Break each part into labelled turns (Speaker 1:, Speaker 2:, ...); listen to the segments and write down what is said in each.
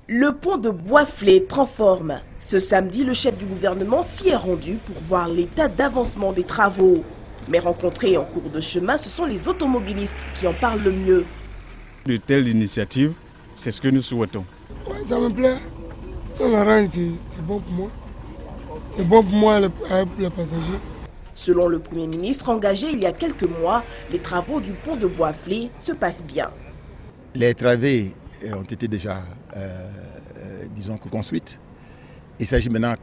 Speaker 1: Le pont de Boisflé prend forme. Ce samedi, le chef du gouvernement s'y est rendu pour voir l'état d'avancement des travaux. Mais rencontrés en cours de chemin, ce sont les automobilistes qui en parlent le mieux.
Speaker 2: De telles initiatives, c'est ce que nous souhaitons.
Speaker 3: Ouais, ça me plaît. Si on la rend ici, c'est bon pour moi. C'est bon pour moi les passagers.
Speaker 1: Selon le Premier ministre engagé il y a quelques mois, les travaux du pont de Boisflé se passent bien.
Speaker 4: Les travées ont été déjà, construites. Il s'agit maintenant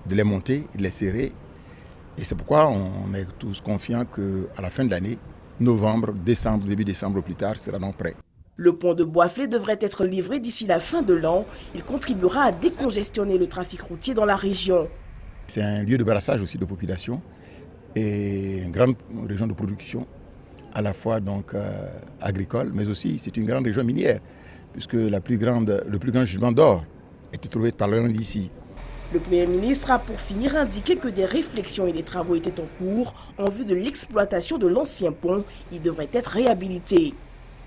Speaker 4: de les monter, de les serrer. Et c'est pourquoi on est tous confiants qu'à la fin de l'année, novembre, décembre, début décembre au plus tard, sera donc prêt.
Speaker 1: Le pont de Boisflé devrait être livré d'ici la fin de l'an. Il contribuera à décongestionner le trafic routier dans la région.
Speaker 4: C'est un lieu de brassage aussi de population et une grande région de production, à la fois donc agricole, mais aussi c'est une grande région minière, puisque le plus grand gisement d'or était trouvé par loin d'ici.
Speaker 1: Le Premier ministre a pour finir indiqué que des réflexions et des travaux étaient en cours en vue de l'exploitation de l'ancien pont. Il devrait être réhabilité.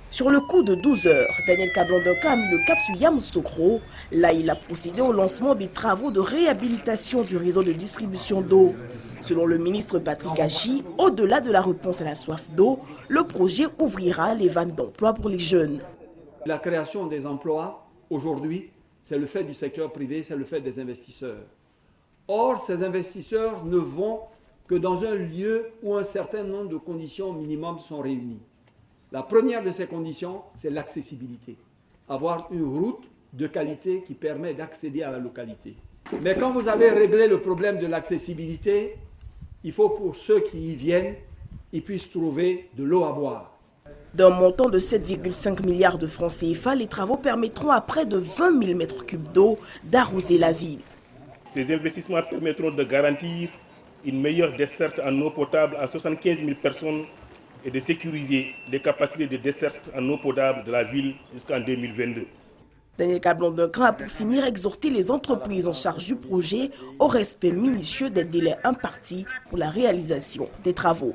Speaker 1: Sur le coup de 12 heures, Daniel Kablandoka a mis le cap sur Yamoussoukro. Là, il a procédé au lancement des travaux de réhabilitation du réseau de distribution d'eau. Selon le ministre Patrick Achi, au-delà de la réponse à la soif d'eau, le projet ouvrira les vannes d'emploi pour les jeunes.
Speaker 5: La création des emplois, aujourd'hui, c'est le fait du secteur privé, c'est le fait des investisseurs. Or, ces investisseurs ne vont que dans un lieu où un certain nombre de conditions minimum sont réunies. La première de ces conditions, c'est l'accessibilité. Avoir une route de qualité qui permet d'accéder à la localité. Mais quand vous avez réglé le problème de l'accessibilité, il faut pour ceux qui y viennent, ils puissent trouver de l'eau à boire.
Speaker 1: D'un montant de 7,5 milliards de francs CFA, les travaux permettront à près de 20 000 mètres cubes d'eau d'arroser la ville.
Speaker 6: Ces investissements permettront de garantir une meilleure desserte en eau potable à 75 000 personnes et de sécuriser les capacités de desserte en eau potable de la ville jusqu'en 2022.
Speaker 1: Daniel Kablandoka a pour finir exhorté les entreprises en charge du projet au respect minutieux des délais impartis pour la réalisation des travaux.